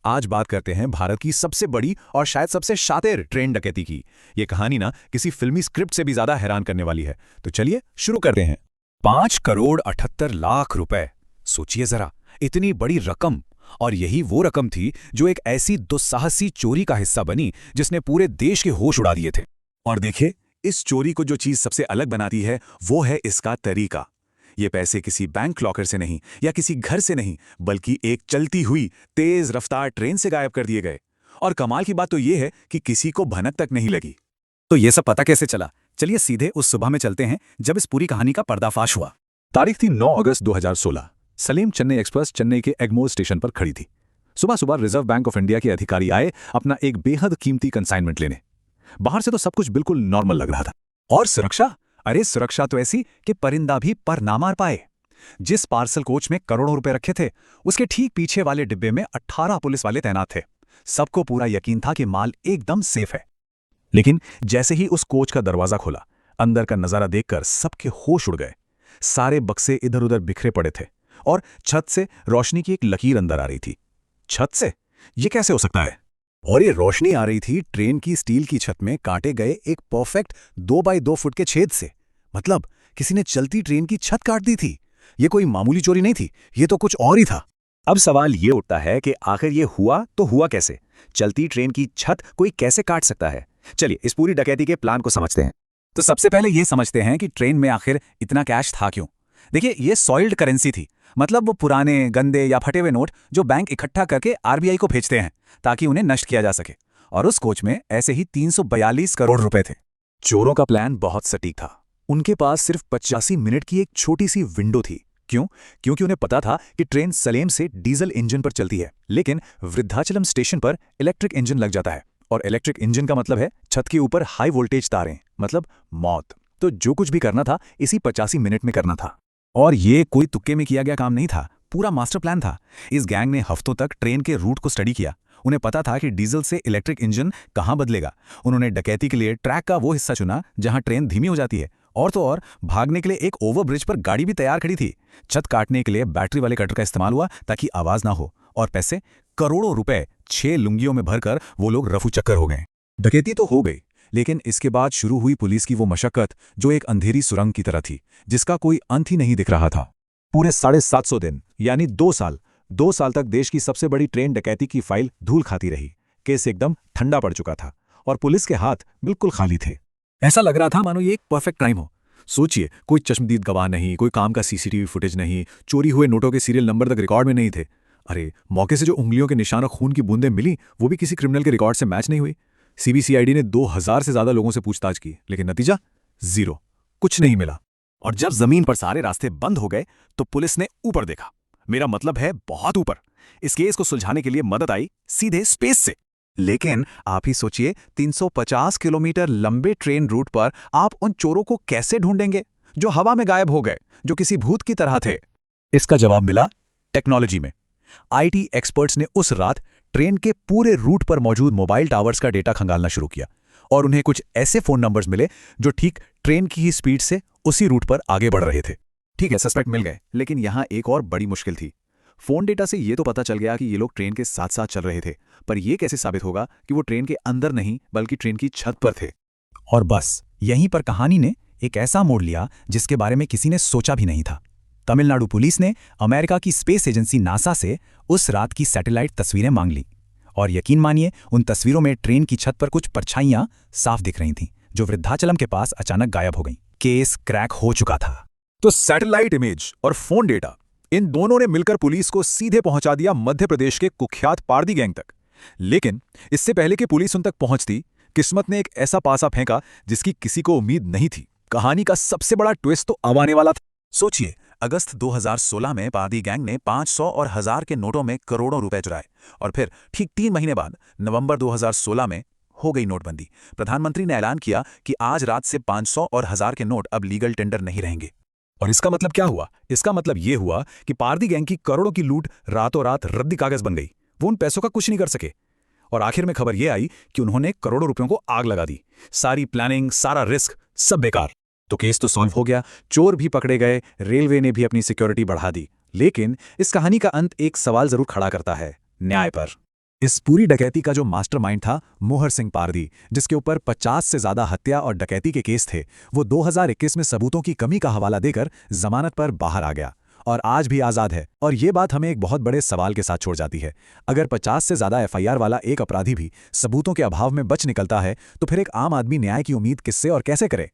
आज बात करते हैं भारत की सबसे बड़ी और शायद सबसे शातिर ट्रेन डकैती की। ये कहानी ना किसी फिल्मी स्क्रिप्ट से भी ज्यादा हैरान करने वाली है। तो चलिए शुरू करते हैं। 5 करोड़ 78 लाख रुपए, सोचिए जरा, इतनी बड़ी रकम। और यही वो रकम थी जो एक ऐसी दुस्साहसी चोरी का हिस्सा बनी जिसने पूरे देश के होश उड़ा दिए थे। और देखिए, इस चोरी को जो चीज सबसे अलग बनाती है वो है इसका तरीका। ये पैसे किसी बैंक लॉकर से नहीं या किसी घर से नहीं, बल्कि एक चलती हुई तेज रफ्तार ट्रेन से गायब कर दिए गए। और कमाल की बात तो ये है कि किसी को भनक तक नहीं लगी। तो ये सब पता कैसे चला? चलिए सीधे उस सुबह में चलते हैं जब इस पूरी कहानी का पर्दाफाश हुआ। तारीख थी 9 अगस्त 2016। सलीम चेन्नई एक्सप्रेस चेन्नई के एग्मोर स्टेशन पर खड़ी थी। सुबह सुबह रिजर्व बैंक ऑफ इंडिया के अधिकारी आए अपना एक बेहद कीमती कंसाइनमेंट लेने। बाहर से तो सब कुछ बिल्कुल नॉर्मल लग रहा था। और सुरक्षा, अरे सुरक्षा तो ऐसी कि परिंदा भी पर ना मार पाए। जिस पार्सल कोच में करोड़ों रुपए रखे थे, उसके ठीक पीछे वाले डिब्बे में 18 पुलिस वाले तैनात थे। सबको पूरा यकीन था कि माल एकदम सेफ है। लेकिन जैसे ही उस कोच का दरवाजा खुला, अंदर का नजारा देखकर सबके होश उड़ गए। सारे बक्से इधर उधर बिखरे पड़े थे और छत से रोशनी की एक लकीर अंदर आ रही थी। छत से? ये कैसे हो सकता है? और ये रोशनी आ रही थी ट्रेन की स्टील की छत में काटे गए एक परफेक्ट 2 बाई 2 फुट के छेद से। मतलब किसी ने चलती ट्रेन की छत काट दी थी। ये कोई मामूली चोरी नहीं थी, ये तो कुछ और ही था। अब सवाल ये उठता है कि आखिर ये हुआ तो हुआ कैसे? चलती ट्रेन की छत कोई कैसे काट सकता है? चलिए इस पूरी डकैती के प्लान को समझते हैं। तो सबसे पहले ये समझते हैं कि ट्रेन में आखिर इतना कैश था क्यों। देखिए, ये सॉइल्ड करेंसी थी। मतलब वो पुराने, गंदे या फटे हुए नोट जो बैंक इकट्ठा करके आरबीआई को भेजते हैं ताकि उन्हें नष्ट किया जा सके। और उस कोच में ऐसे ही 342 करोड़ रुपए थे। चोरों का प्लान बहुत सटीक था। उनके पास सिर्फ 85 मिनट की एक छोटी सी विंडो थी। क्यों? क्योंकि उन्हें पता था कि ट्रेन सलेम से डीजल इंजन पर चलती है, लेकिन वृद्धाचलम स्टेशन पर इलेक्ट्रिक इंजन लग जाता है। और इलेक्ट्रिक इंजन का मतलब है छत के ऊपर हाई वोल्टेज तारें, मतलब मौत। तो जो कुछ भी करना था इसी 85 मिनट में करना था। और ये कोई तुक्के में किया गया काम नहीं था, पूरा मास्टर प्लान था। इस गैंग ने हफ्तों तक ट्रेन के रूट को स्टडी किया। उन्हें पता था कि डीजल से इलेक्ट्रिक इंजन कहां बदलेगा। उन्होंने डकैती के लिए ट्रैक का वो हिस्सा चुना जहां ट्रेन धीमी हो जाती है। और तो और, भागने के लिए एक ओवरब्रिज पर गाड़ी भी तैयार खड़ी थी। छत काटने के लिए बैटरी वाले कटर का इस्तेमाल हुआ ताकि आवाज ना हो। और पैसे, करोड़ों रुपए 6 लुंगियों में भरकर वो लोग रफू चक्कर हो गए। डकैती तो हो गई, लेकिन इसके बाद शुरू हुई पुलिस की वो मशक्कत जो एक अंधेरी सुरंग की तरह थी, जिसका कोई अंत ही नहीं दिख रहा था। पूरे 750 दिन यानी 2 साल तक देश की सबसे बड़ी ट्रेन डकैती की फाइल धूल खाती रही। केस एकदम ठंडा पड़ चुका था और पुलिस के हाथ बिल्कुल खाली थे। ऐसा लग रहा था मानो ये एक परफेक्ट क्राइम हो। सोचिए, कोई चश्मदीद गवाह नहीं, कोई काम का सीसीटीवी फुटेज नहीं, चोरी हुए नोटों के सीरियल नंबर तक रिकॉर्ड में नहीं थे। अरे, मौके से जो उंगलियों के निशान और खून की बूंदें मिली, वो भी किसी क्रिमिनल के रिकॉर्ड से मैच नहीं हुई। सीबीसीआईडी ने 2000 से ज्यादा लोगों से पूछताछ की, लेकिन नतीजा जीरो, कुछ नहीं मिला। और जब जमीन पर सारे रास्ते बंद हो गए तो पुलिस ने ऊपर देखा। मेरा मतलब है बहुत ऊपर। इस केस को सुलझाने के लिए मदद आई सीधे स्पेस से। लेकिन आप ही सोचिए, 350 किलोमीटर लंबे ट्रेन रूट पर आप उन चोरों को कैसे ढूंढेंगे जो हवा में गायब हो गए, जो किसी भूत की तरह थे? इसका जवाब मिला टेक्नोलॉजी में। आईटी एक्सपर्ट्स ने उस रात ट्रेन के पूरे रूट पर मौजूद मोबाइल टावर्स का डेटा खंगालना शुरू किया। और उन्हें कुछ ऐसे फोन नंबर्स मिले जो ठीक ट्रेन की ही स्पीड से उसी रूट पर आगे बढ़ रहे थे। ठीक है, सस्पेक्ट मिल गए, लेकिन यहां एक और बड़ी मुश्किल थी। फोन डेटा से ये तो पता चल गया कि ये लोग ट्रेन के साथ साथ चल रहे थे, पर यह कैसे साबित होगा कि वो ट्रेन के अंदर नहीं बल्कि ट्रेन की छत पर थे? और बस यहीं पर कहानी ने एक ऐसा मोड़ लिया जिसके बारे में किसी ने सोचा भी नहीं था। तमिलनाडु पुलिस ने अमेरिका की स्पेस एजेंसी नासा से उस रात की सैटेलाइट तस्वीरें मांग ली। और यकीन मानिए, उन तस्वीरों में ट्रेन की छत पर कुछ परछाइयां साफ दिख रही थीं, जो वृद्धाचलम के पास अचानक गायब हो गईं। केस क्रैक हो चुका था। तो सैटेलाइट इमेज और फोन डेटा, इन दोनों ने मिलकर पुलिस को सीधे पहुंचा दिया मध्य प्रदेश के कुख्यात पारदी गैंग तक। लेकिन इससे पहले कि पुलिस उन तक पहुंचती, किस्मत ने एक ऐसा पासा फेंका जिसकी किसी को उम्मीद नहीं थी। कहानी का सबसे बड़ा ट्विस्ट तो अब आने वाला था। सोचिए, अगस्त 2016 में पारदी गैंग ने 500 और 1000 के नोटों में करोड़ों रुपए चुराए। और फिर ठीक 3 महीने बाद नवंबर 2016 में हो गई नोटबंदी। प्रधानमंत्री ने ऐलान किया कि आज रात से 500 और 1000 के नोट अब लीगल टेंडर नहीं रहेंगे। और इसका मतलब क्या हुआ? इसका मतलब यह हुआ कि पारदी गैंग की करोड़ों की लूट रातों रात रद्दी कागज बन गई। वो उन पैसों का कुछ नहीं कर सके। और आखिर में खबर यह आई कि उन्होंने करोड़ों रुपयों को आग लगा दी। सारी प्लानिंग, सारा रिस्क, सब बेकार। तो केस तो सॉल्व हो गया, चोर भी पकड़े गए, रेलवे ने भी अपनी सिक्योरिटी बढ़ा दी। लेकिन इस कहानी का अंत एक सवाल जरूर खड़ा करता है, न्याय पर। इस पूरी डकैती का जो मास्टरमाइंड था मोहर सिंह पारदी, जिसके ऊपर 50 से ज्यादा हत्या और डकैती के केस थे, वो 2021 में सबूतों की कमी का हवाला देकर जमानत पर बाहर आ गया और आज भी आज़ाद है। और ये बात हमें एक बहुत बड़े सवाल के साथ छोड़ जाती है। अगर 50 से ज्यादा एफआईआर वाला एक अपराधी भी सबूतों के अभाव में बच निकलता है, तो फिर एक आम आदमी न्याय की उम्मीद किससे और कैसे करे?